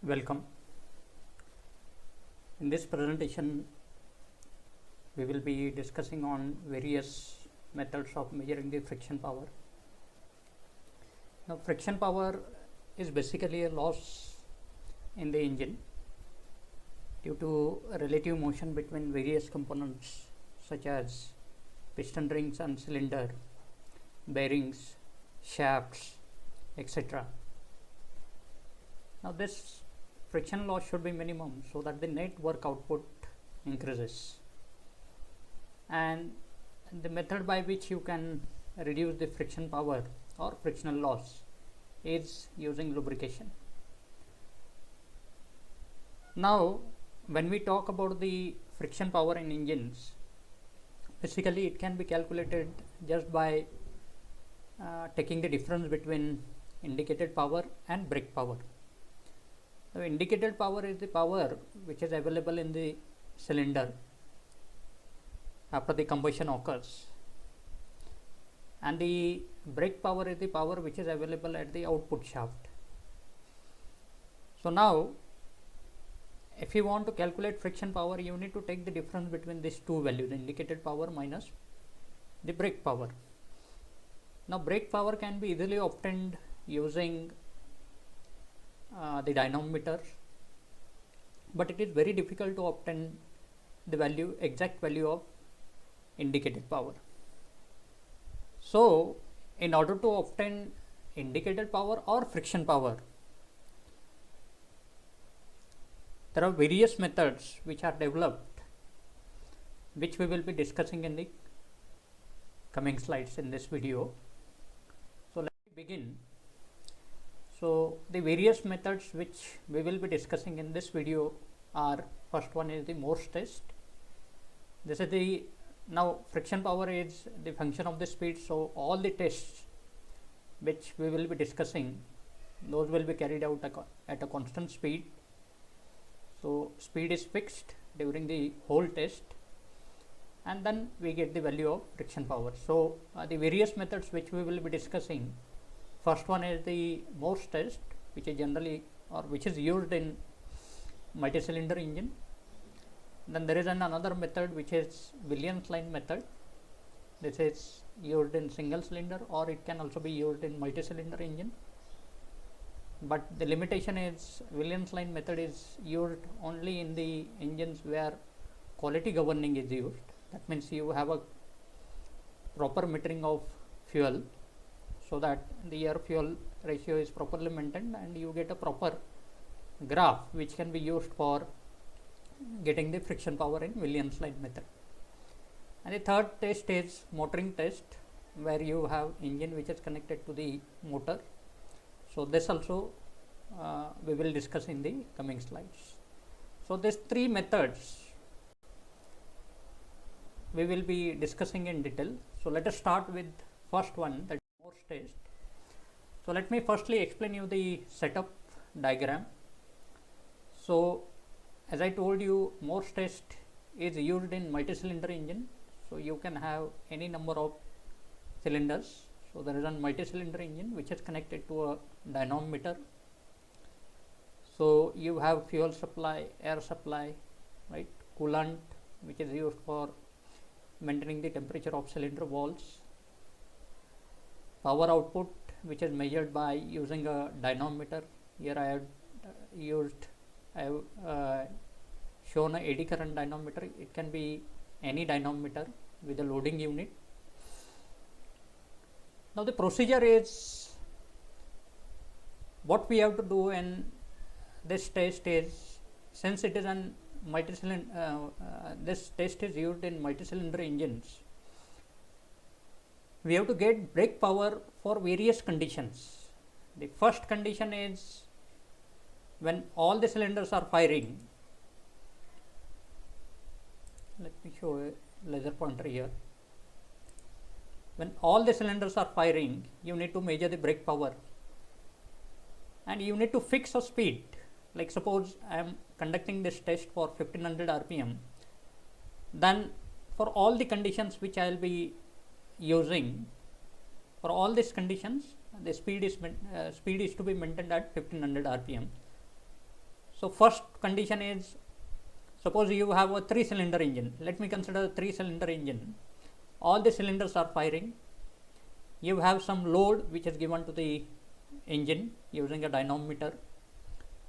Welcome. In this presentation, we will be discussing on various methods of measuring the friction power. Now, friction power is basically a loss in the engine due to relative motion between various components such as piston rings and cylinder, bearings, shafts, etc. Now, this friction loss should be minimum so that the net work output increases, and the method by which you can reduce the friction power or frictional loss is using lubrication. Now, when we talk about the friction power in engines, basically it can be calculated just by taking the difference between indicated power and brake power. The indicated power is the power which is available in the cylinder after the combustion occurs, and the brake power is the power which is available at the output shaft. So, now if you want to calculate friction power, you need to take the difference between these two values, indicated power minus the brake power. Now, brake power can be easily obtained using the dynamometer, but it is very difficult to obtain the exact value of indicated power. So, in order to obtain indicated power or friction power, there are various methods which are developed, which we will be discussing in the coming slides in this video. So, let me begin. So, the various methods which we will be discussing in this video are, first one is the Morse test. This is the, now friction power is the function of the speed. So, all the tests which we will be discussing, those will be carried out at a constant speed. So, speed is fixed during the whole test, and then we get the value of friction power. So, the various methods which we will be discussing, first one is the Morse test, which is generally or which is used in multi-cylinder engine. Then there is another method which is Williams line method. This is used in single cylinder, or it can also be used in multi-cylinder engine. But the limitation is Williams line method is used only in the engines where quality governing is used. That means you have a proper metering of fuel, so that the air fuel ratio is properly maintained and you get a proper graph which can be used for getting the friction power in Williams line method. And the third test is motoring test, where you have engine which is connected to the motor. So, this also we will discuss in the coming slides. So, these three methods we will be discussing in detail. So, let us start with first one, that Morse test. So, let me firstly explain you the setup diagram. So, as I told you, Morse test is used in multi-cylinder engine. So, you can have any number of cylinders. So, there is a multi-cylinder engine which is connected to a dynamometer. So, you have fuel supply, air supply, right, coolant, which is used for maintaining the temperature of cylinder walls, power output, which is measured by using a dynamometer. Here I have shown a eddy current dynamometer. It can be any dynamometer with a loading unit. Now, the procedure is, what we have to do in this test is, since it is an multi-cylinder, this test is used in multi-cylinder engines, we have to get brake power for various conditions. The first condition is when all the cylinders are firing. Let me show a laser pointer here. When all the cylinders are firing, you need to measure the brake power, and you need to fix a speed. Like suppose I am conducting this test for 1500 RPM, then for all the conditions which I will be using, for all these conditions, the speed is to be maintained at 1500 RPM. So first condition is, suppose you have a 3-cylinder engine. Let me consider a 3-cylinder engine. All the cylinders are firing. You have some load which is given to the engine using a dynamometer,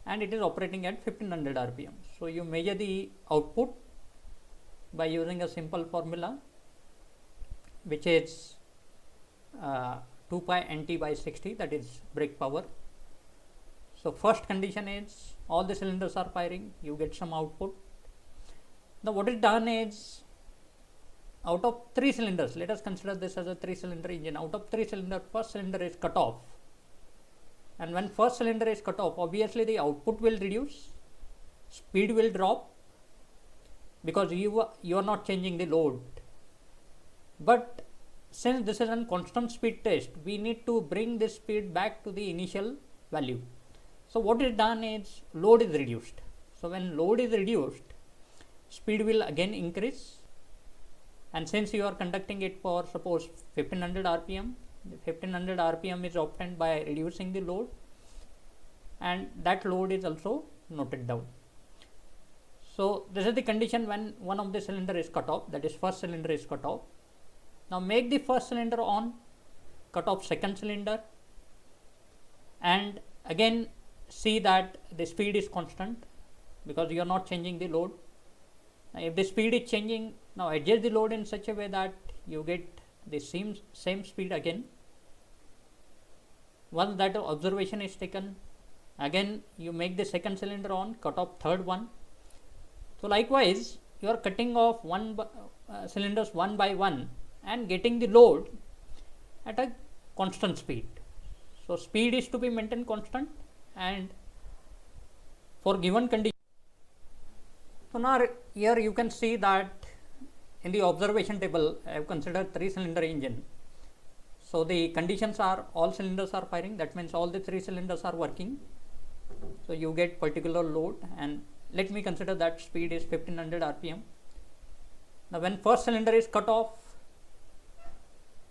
and it is operating at 1500 rpm. So you measure the output by using a simple formula, which is 2 pi nt by 60, that is brake power. So first condition is all the cylinders are firing, you get some output. Now what is done is, out of 3 cylinders, let us consider this as a 3-cylinder engine. Out of 3 cylinders, first cylinder is cut off, and when first cylinder is cut off, obviously the output will reduce, speed will drop, because you are not changing the load. But since this is a constant speed test, we need to bring this speed back to the initial value. So what is done is, load is reduced. So when load is reduced, speed will again increase, and since you are conducting it for suppose 1500 rpm, 1500 rpm is obtained by reducing the load, and that load is also noted down. So this is the condition when one of the cylinder is cut off, that is first cylinder is cut off. Now make the first cylinder on, cut off second cylinder, and again see that the speed is constant because you are not changing the load. Now if the speed is changing, now adjust the load in such a way that you get the same speed again. Once that observation is taken, again you make the second cylinder on, cut off third one. So likewise you are cutting off cylinders one by one and getting the load at a constant speed. So speed is to be maintained constant, and for given condition. So now here you can see that in the observation table I have considered 3-cylinder engine. So the conditions are all cylinders are firing, that means all the 3 cylinders are working. So you get particular load, and let me consider that speed is 1500 rpm. Now when first cylinder is cut off,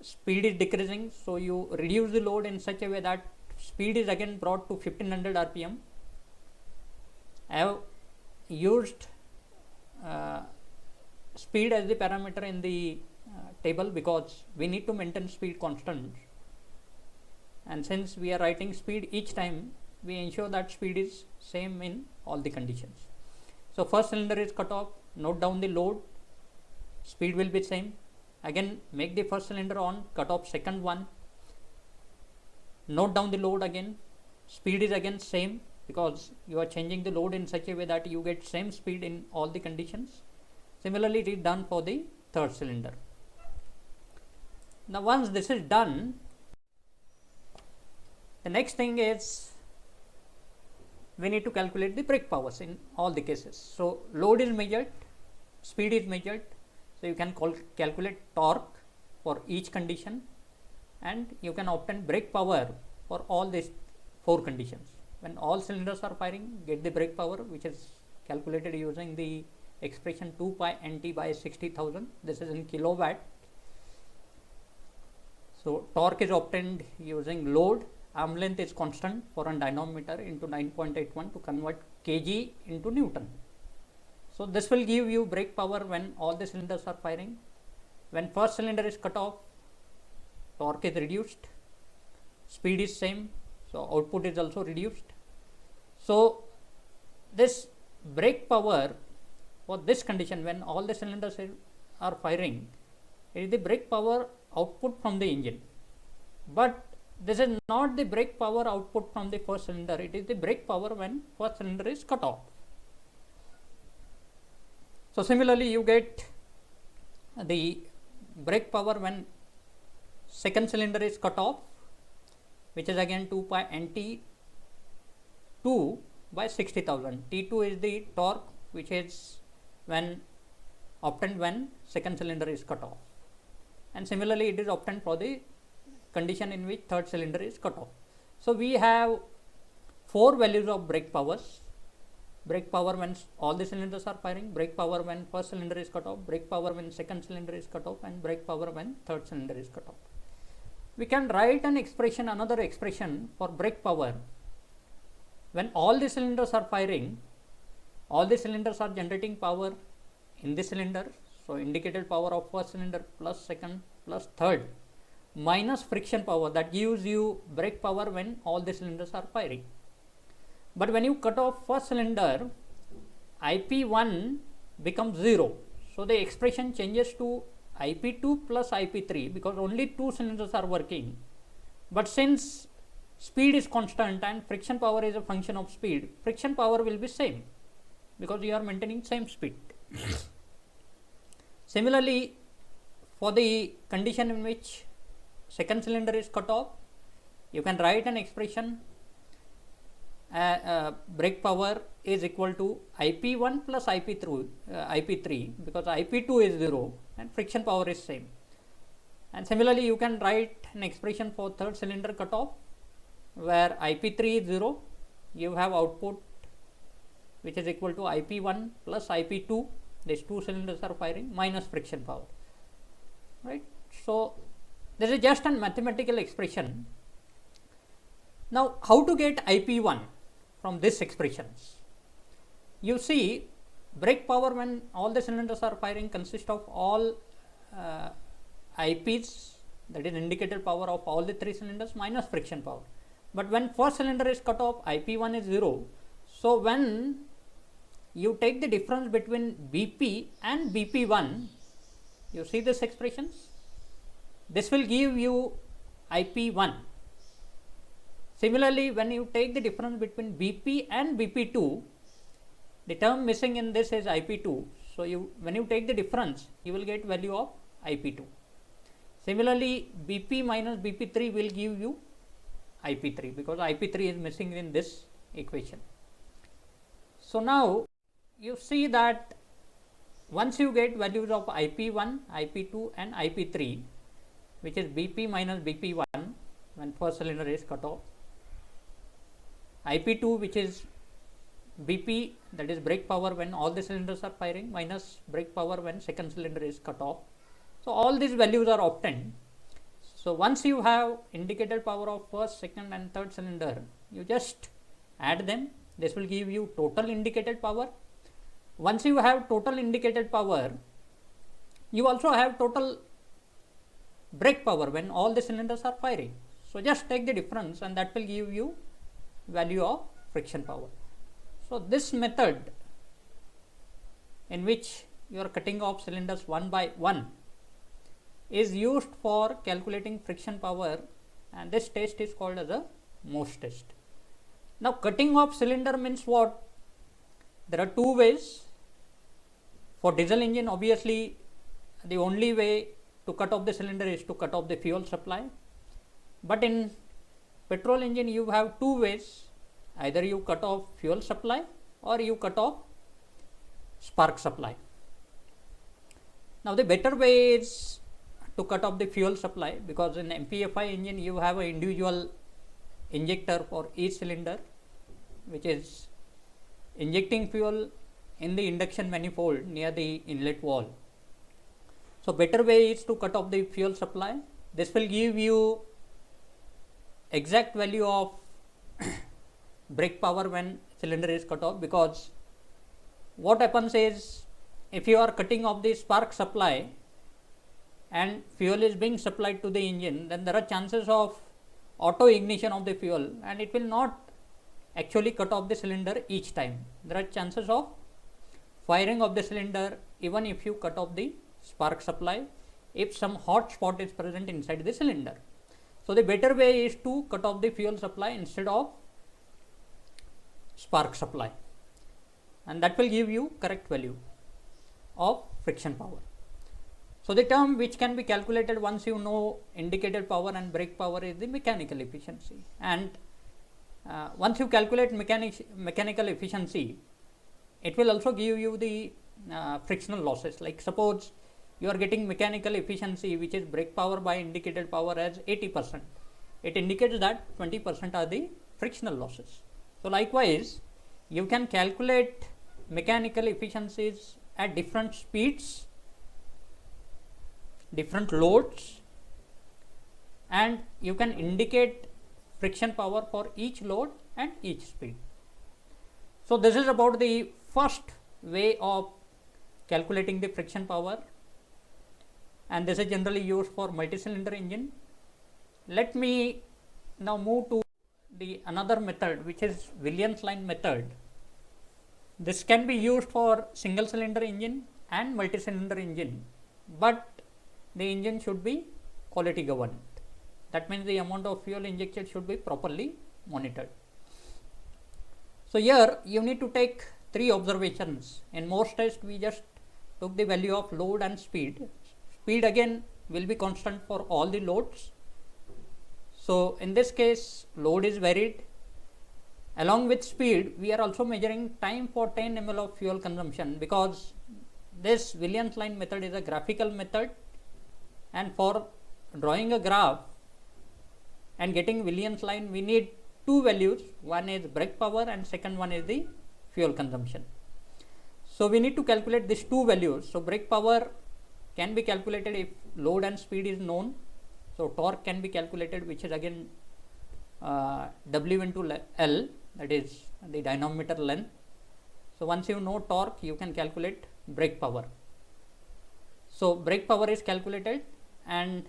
speed is decreasing, so you reduce the load in such a way that speed is again brought to 1500 rpm. I have used speed as the parameter in the table because we need to maintain speed constant, and since we are writing speed each time, we ensure that speed is same in all the conditions. So first cylinder is cut off, note down the load, speed will be same. Again make the first cylinder on, cut off second one, note down the load again, speed is again same because you are changing the load in such a way that you get same speed in all the conditions. Similarly it is done for the third cylinder. Now once this is done, the next thing is we need to calculate the brake powers in all the cases. So load is measured, speed is measured, so you can calculate torque for each condition, and you can obtain brake power for all these 4 conditions. When all cylinders are firing, get the brake power, which is calculated using the expression 2 pi nt by 60,000. This is in kilowatt. So torque is obtained using load, arm length is constant for a dynamometer into 9.81 to convert kg into Newton. So this will give you brake power when all the cylinders are firing. When first cylinder is cut off, torque is reduced, speed is same, so output is also reduced. So this brake power for this condition when all the cylinders are firing, it is the brake power output from the engine. But this is not the brake power output from the first cylinder, it is the brake power when first cylinder is cut off. So similarly you get the brake power when second cylinder is cut off, which is again 2 pi nt 2 by 60,000. T2 is the torque which is when obtained when second cylinder is cut off, and similarly it is obtained for the condition in which third cylinder is cut off. So we have 4 values of brake powers: brake power when all the cylinders are firing, brake power when first cylinder is cut off, brake power when second cylinder is cut off, and brake power when third cylinder is cut off. We can write another expression for brake power when all the cylinders are firing all the cylinders are generating power in the cylinder. So indicated power of first cylinder plus second plus third minus friction power, that gives you brake power when all the cylinders are firing. But when you cut off first cylinder, IP1 becomes 0. So the expression changes to IP2 plus IP3 because only two cylinders are working. But since speed is constant and friction power is a function of speed, friction power will be same because you are maintaining same speed. Similarly, for the condition in which second cylinder is cut off, you can write an expression brake power is equal to IP1 plus IP3 because IP2 is 0 and friction power is same. And similarly, you can write an expression for third cylinder cut off where IP3 is 0, you have output which is equal to IP1 plus IP2, these two cylinders are firing, minus friction power, right. So this is just a mathematical expression. Now how to get IP1 from these expressions? You see, brake power when all the cylinders are firing consists of all IPs, that is indicated power of all the three cylinders minus friction power. But when first cylinder is cut off, IP1 is 0. So when you take the difference between BP and BP1, you see this expressions, this will give you IP1. Similarly, when you take the difference between BP and BP2, the term missing in this is IP2. So when you take the difference, you will get value of IP2. Similarly, BP minus BP3 will give you IP3 because IP3 is missing in this equation. So now you see that once you get values of IP1, IP2 and IP3, which is BP minus BP1 when first cylinder is cut off, IP2 which is BP, that is brake power when all the cylinders are firing, minus brake power when second cylinder is cut off. So all these values are obtained. So once you have indicated power of first, second and third cylinder, you just add them. This will give you total indicated power. Once you have total indicated power, you also have total brake power when all the cylinders are firing. So just take the difference and that will give you value of friction power. So this method in which you are cutting off cylinders one by one is used for calculating friction power, and this test is called as a Morse test. Now cutting off cylinder means what? There are two ways. For diesel engine, obviously the only way to cut off the cylinder is to cut off the fuel supply, but in petrol engine you have two ways, either you cut off fuel supply or you cut off spark supply. Now the better way is to cut off the fuel supply, because in MPFI engine you have an individual injector for each cylinder which is injecting fuel in the induction manifold near the inlet valve. So better way is to cut off the fuel supply. This will give you exact value of brake power when cylinder is cut off, because what happens is if you are cutting off the spark supply and fuel is being supplied to the engine, then there are chances of auto ignition of the fuel and it will not actually cut off the cylinder each time. There are chances of firing of the cylinder even if you cut off the spark supply, if some hot spot is present inside the cylinder. So the better way is to cut off the fuel supply instead of spark supply, and that will give you correct value of friction power. So the term which can be calculated once you know indicated power and brake power is the mechanical efficiency, and once you calculate mechanical efficiency, it will also give you the frictional losses. Like suppose you are getting mechanical efficiency which is brake power by indicated power as 80%, it indicates that 20% are the frictional losses. So likewise you can calculate mechanical efficiencies at different speeds, different loads, and you can indicate friction power for each load and each speed. So this is about the first way of calculating the friction power, and this is generally used for multi-cylinder engine. Let me now move to the another method, which is Williams line method. This can be used for single cylinder engine and multi-cylinder engine, but the engine should be quality governed. That means the amount of fuel injected should be properly monitored. So here you need to take 3 observations. In most tests we just took the value of load and speed. Speed again will be constant for all the loads. So in this case load is varied. Along with speed we are also measuring time for 10 ml of fuel consumption, because this Williams line method is a graphical method, and for drawing a graph and getting Williams line we need 2 values. One is brake power and second one is the fuel consumption. So we need to calculate these 2 values. So brake power can be calculated if load and speed is known. So torque can be calculated, which is again W into L, that is the dynamometer length. So once you know torque you can calculate brake power. So brake power is calculated, and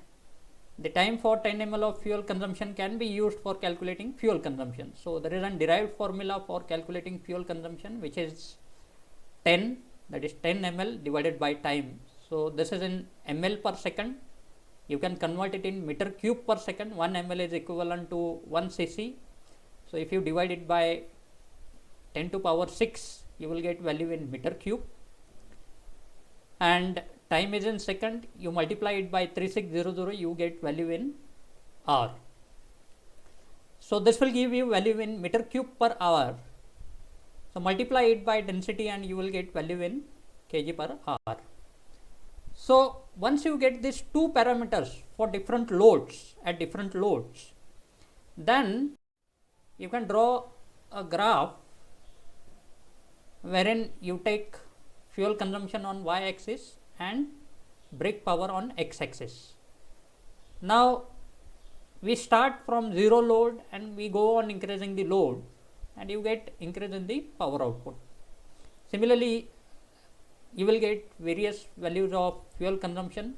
the time for 10 ml of fuel consumption can be used for calculating fuel consumption. So there is a derived formula for calculating fuel consumption, which is 10, that is 10 ml divided by time. So this is in ml per second. You can convert it in meter cube per second. 1 ml is equivalent to 1 cc. So if you divide it by 10 to power 6, you will get value in meter cube, and time is in second. You multiply it by 3600, you get value in hour. So this will give you value in meter cube per hour. So multiply it by density and you will get value in kg per hour. So once you get these 2 parameters for different loads at different loads, then you can draw a graph wherein you take fuel consumption on y axis and brake power on x axis. Now we start from 0 load and we go on increasing the load, and you get increase in the power output. Similarly, you will get various values of fuel consumption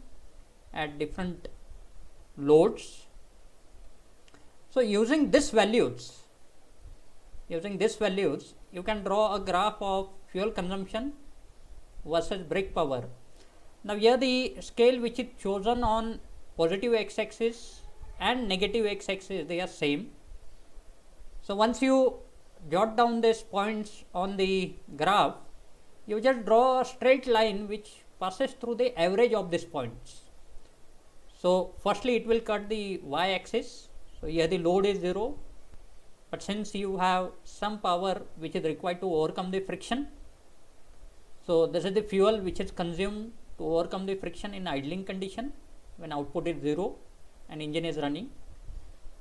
at different loads. So using these values, you can draw a graph of fuel consumption versus brake power. Now here the scale which is chosen on positive x axis and negative x axis, they are same. So once you jot down these points on the graph, you just draw a straight line which passes through the average of these points. So firstly it will cut the y axis. So here the load is 0, but since you have some power which is required to overcome the friction, so this is the fuel which is consumed to overcome the friction in idling condition when output is 0 and engine is running.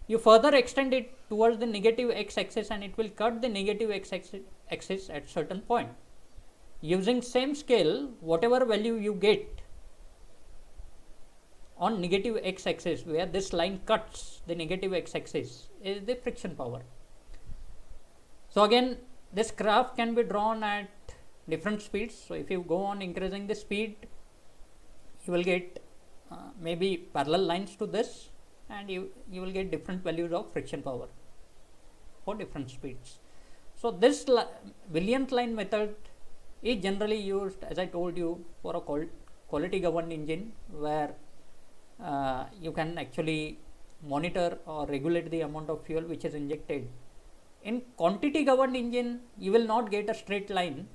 You further extend it towards the negative x axis and it will cut the negative x axis at certain point. Using same scale, whatever value you get on negative x axis, where this line cuts the negative x axis, is the friction power. So again this graph can be drawn at different speeds. So if you go on increasing the speed, you will get maybe parallel lines to this, and you will get different values of friction power for different speeds. So this Williams line method is generally used, as I told you, for a quality governed engine, where you can actually monitor or regulate the amount of fuel which is injected. In quantity governed engine, you will not get a straight line.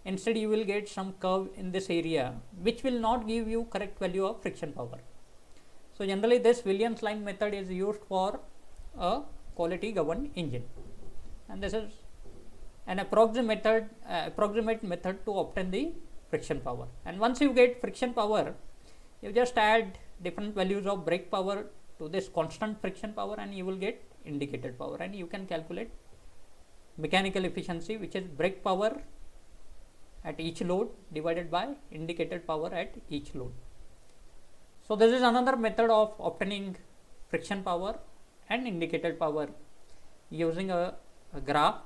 Instead you will get some curve in this area which will not give you correct value of friction power. So generally this Williams line method is used for a quality governed engine, and this is an approximate method to obtain the friction power. And once you get friction power, you just add different values of brake power to this constant friction power and you will get indicated power, and you can calculate mechanical efficiency, which is brake power at each load divided by indicated power at each load. So this is another method of obtaining friction power and indicated power using a graph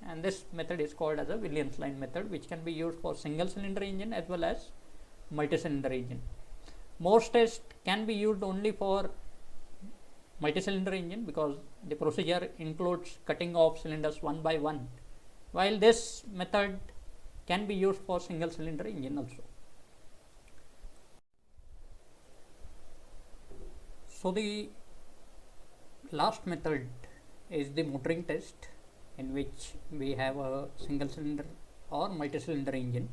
and this method is called as a Williams line method, which can be used for single cylinder engine as well as multi-cylinder engine. Morse test can be used only for multi-cylinder engine because the procedure includes cutting off cylinders one by one, while this method can be used for single cylinder engine also. So the last method is the motoring test, in which we have a single cylinder or multi-cylinder engine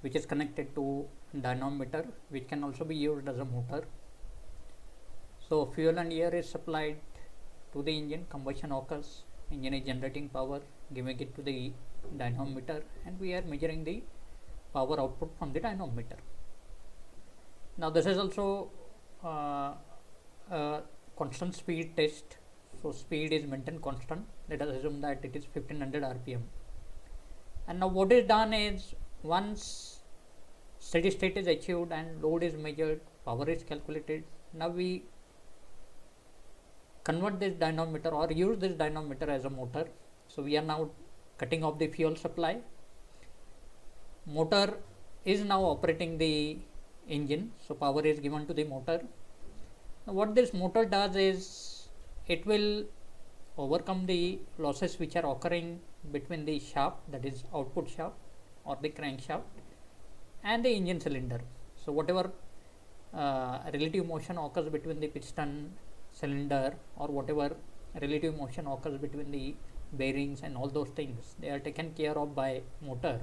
which is connected to dynamometer, which can also be used as a motor. So fuel and air is supplied to the engine, combustion occurs, engine is generating power, giving it to the dynamometer, and we are measuring the power output from the dynamometer. Now this is also a constant speed test. So speed is maintained constant. Let us assume that it is 1500 rpm. And now what is done is, once steady state is achieved and load is measured, power is calculated, now we convert this dynamometer or use this dynamometer as a motor. So we are now cutting off the fuel supply. Motor is now operating the engine, so power is given to the motor. Now what this motor does is, it will overcome the losses which are occurring between the shaft, that is output shaft or the crankshaft, and the engine cylinder. So whatever relative motion occurs between the piston, cylinder, or whatever relative motion occurs between the bearings and all those things, they are taken care of by motor.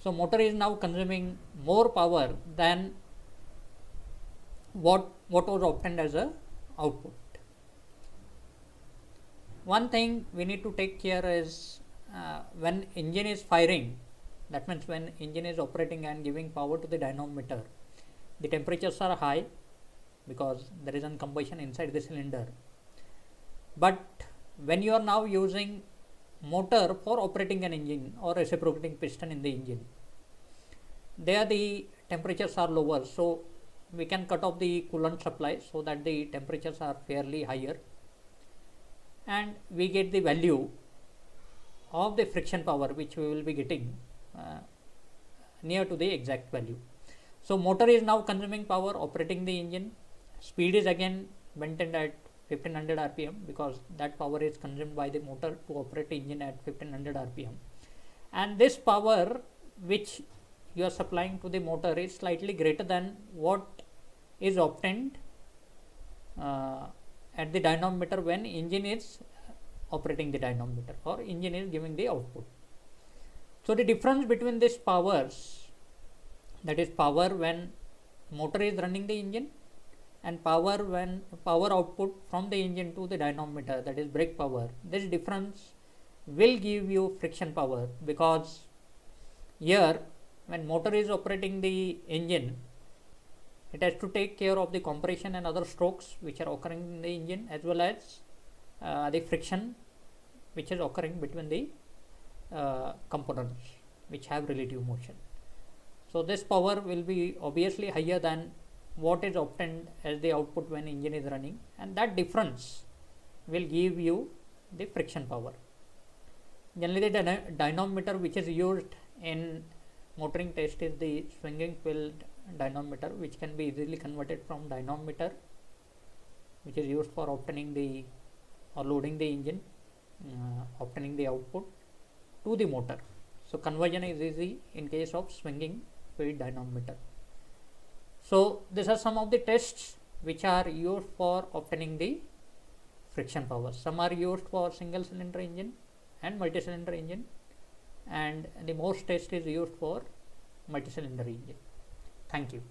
So motor is now consuming more power than what was obtained as a output. One thing we need to take care is, when engine is firing, that means when engine is operating and giving power to the dynamometer, the temperatures are high because there is a combustion inside the cylinder. But when you are now using motor for operating an engine or reciprocating piston in the engine, there the temperatures are lower, so we can cut off the coolant supply so that the temperatures are fairly higher, and we get the value of the friction power which we will be getting near to the exact value. So motor is now consuming power operating the engine. Speed is again maintained at 1500 rpm because that power is consumed by the motor to operate the engine at 1500 rpm, and this power which you are supplying to the motor is slightly greater than what is obtained at the dynamometer when engine is operating the dynamometer or engine is giving the output. So the difference between these powers, that is power when motor is running the engine and power when power output from the engine to the dynamometer, that is brake power, this difference will give you friction power, because here when motor is operating the engine, it has to take care of the compression and other strokes which are occurring in the engine, as well as the friction which is occurring between the components which have relative motion. So this power will be obviously higher than what is obtained as the output when engine is running, and that difference will give you the friction power. Generally the dynamometer which is used in motoring test is the swinging field dynamometer, which can be easily converted from dynamometer, which is used for obtaining the or loading the engine, obtaining the output, to the motor. So conversion is easy in case of swinging field dynamometer. So these are some of the tests which are used for obtaining the friction power. Some are used for single cylinder engine and multi-cylinder engine, and the Morse test is used for multi-cylinder engine. Thank you.